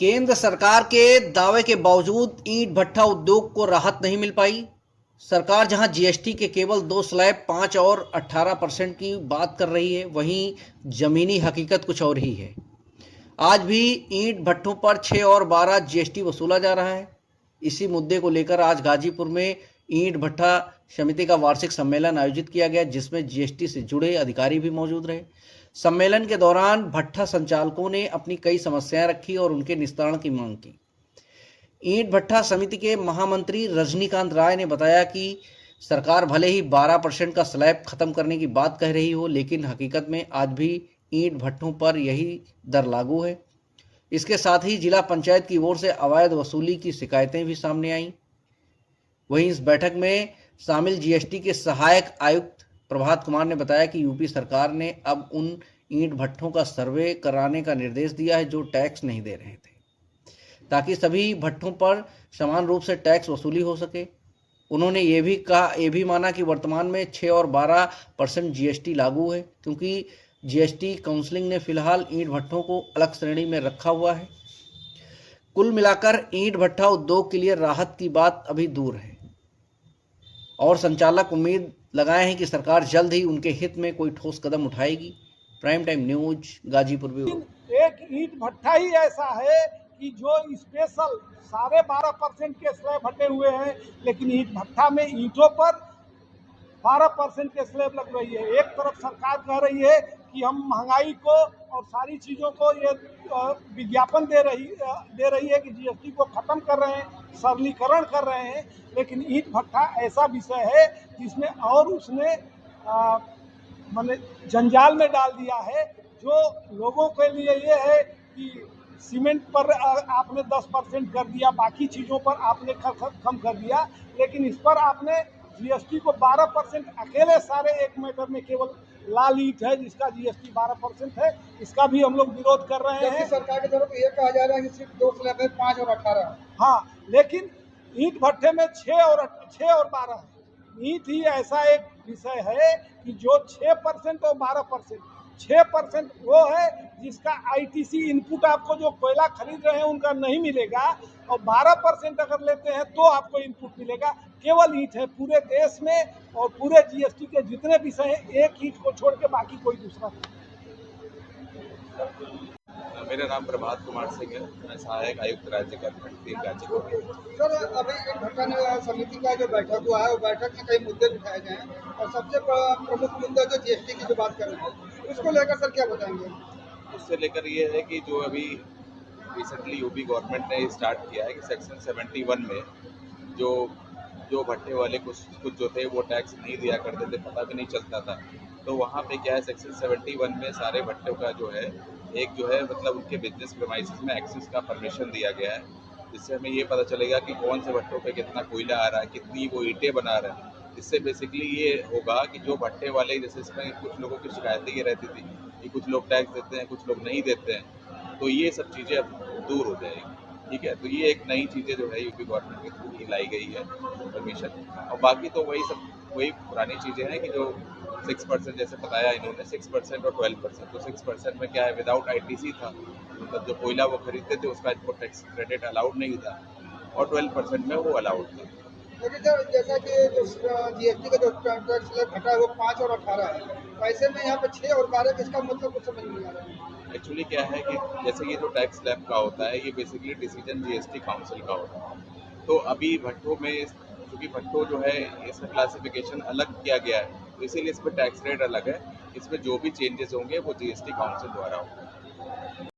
केंद्र सरकार के दावे के बावजूद ईंट भट्ठा उद्योग को राहत नहीं मिल पाई। सरकार जहां जीएसटी के केवल 2 स्लैब 5 और 18% की बात कर रही है, वहीं जमीनी हकीकत कुछ और ही है। आज भी ईंट भट्ठों पर 6 और 12 जीएसटी वसूला जा रहा है। इसी मुद्दे को लेकर आज गाजीपुर में ईंट भट्ठा समिति का वार्षिक सम्मेलन आयोजित किया गया, जिसमें जीएसटी से जुड़े अधिकारी भी मौजूद रहे। सम्मेलन के दौरान भट्ठा संचालकों ने अपनी कई समस्याएं रखी और उनके निस्तारण की मांग की। ईंट भट्ठा समिति के महामंत्री रजनीकांत राय ने बताया कि सरकार भले ही 12% का स्लैब खत्म करने की बात कह रही हो, लेकिन हकीकत में आज भी ईंट भट्ठों पर यही दर लागू है। इसके साथ ही जिला पंचायत की ओर से अवैध वसूली की शिकायतें भी सामने आईं। वहीं इस बैठक में शामिल जीएसटी के सहायक आयुक्त प्रभात कुमार ने बताया कि यूपी सरकार ने अब उन ईंट भट्ठों का सर्वे कराने का निर्देश दिया है जो टैक्स नहीं दे रहे थे, ताकि सभी भट्ठों पर समान रूप से टैक्स वसूली हो सके। उन्होंने ये भी माना कि वर्तमान में 6 और 12% जीएसटी लागू है, क्योंकि जीएसटी काउंसिल ने फिलहाल ईंट भट्ठों को अलग श्रेणी में रखा हुआ है। कुल मिलाकर ईंट भट्ठा उद्योग के लिए राहत की बात अभी दूर है और संचालक उम्मीद लगाए हैं कि सरकार जल्द ही उनके हित में कोई ठोस कदम उठाएगी। Prime time news Ghazipur bureau. एक ईंट भट्ठा ही ऐसा है कि जो स्पेशल 12.5% के स्लैब हटे हुए हैं, लेकिन ईंट भट्ठा में ईंटों पर 12% के स्लैब लग रही है। एक तरफ सरकार कह रही है कि हम महंगाई को और सारी चीज़ों को ये विज्ञापन दे रही है कि जीएसटी को ख़त्म कर रहे हैं, सरलीकरण कर रहे हैं, लेकिन ईंट भट्ठा ऐसा विषय है जिसमें और उसने माने जंजाल में डाल दिया है। जो लोगों के लिए ये है कि सीमेंट पर आपने 10% कर दिया, बाकी चीज़ों पर आपने कम कर दिया, लेकिन इस पर आपने जीएसटी को 12% अकेले सारे एक मैटर में केवल लाल ईंट है जिसका जीएसटी 12% है। इसका भी हम लोग विरोध कर रहे हैं। सरकार की तरफ ये कहा जा रहा है कि सिर्फ 2 स्लैब है, 5 और 18। हाँ, लेकिन ईंट भट्ठे में 6 और 12 है। ईंट ही ऐसा एक विषय है कि जो 6% और 12%, 6% वो है जिसका आईटीसी इनपुट आपको जो कोयला खरीद रहे हैं उनका नहीं मिलेगा, और 12% अगर लेते हैं तो आपको इनपुट मिलेगा। केवल ईंट है पूरे देश में, और पूरे जीएसटी के जितने विषय हैं एक ईंट को छोड़ के बाकी कोई दूसरा नहीं। मेरा नाम प्रभात कुमार सिंह है। मैं सहायक आयुक्त राज्य गाजीपुर। सर, अभी ईंट भट्ठा समिति का जो बैठक हुआ है, वो बैठक में कई मुद्दे उठाए गए हैं, और सबसे प्रमुख मुद्दा जो जीएसटी की जो बात कर रहे हैं, उसको लेकर सर क्या बताएंगे? उससे लेकर ये है कि जो अभी रिसेंटली यूपी गवर्नमेंट ने स्टार्ट किया है कि सेक्शन 71 में जो भट्ठे वाले कुछ जो थे वो टैक्स नहीं दिया करते थे, पता भी नहीं चलता था। तो वहाँ पे क्या है, सेक्शन 71 में सारे भट्टों का जो है एक जो है मतलब उनके बिजनेस प्रेमाइसेस में एक्सेस का परमिशन दिया गया है, जिससे हमें ये पता चलेगा कि कौन से भट्टों पे कितना कोयला आ रहा है, कितनी वो ईंटें बना रहे हैं। इससे बेसिकली ये होगा कि जो भट्टे वाले, जैसे इसमें कुछ लोगों की शिकायतें ये रहती थी कि कुछ लोग टैक्स देते हैं, कुछ लोग नहीं देते हैं, तो ये सब चीज़ें अब दूर हो जाएगी। ठीक है, तो ये एक नई चीज़ें जो है यूपी गवर्नमेंट के थ्रू ही लाई गई है परमिशन। और बाकी तो वही पुरानी चीज़ें हैं कि जो 6% जैसे बताया इन्होंने, 6% और 12%। तो 6% में क्या है, विदाउट आईटीसी था, मतलब जो कोयला वो खरीदते थे उसका इनको टैक्स क्रेडिट अलाउड नहीं था, और 12% में वो अलाउड था। लेकिन सर, जैसा कि जो जीएसटी का जो टैक्स स्लैब घटा है वो 5 और 18 है, तो ऐसे में यहाँ पे 6 और 12 किसका मतलब कुछ समझ नहीं आ रहा है। एक्चुअली क्या है कि जैसे ये जो टैक्स स्लैब का होता है, ये बेसिकली डिसीजन जीएसटी काउंसिल का होता है। तो अभी भट्टों में, क्योंकि भट्टों जो है इसमें क्लासिफिकेशन अलग किया गया है, तो इसीलिए इसमें टैक्स रेट अलग है। इसमें जो भी चेंजेस होंगे वो जीएसटी काउंसिल द्वारा होंगे।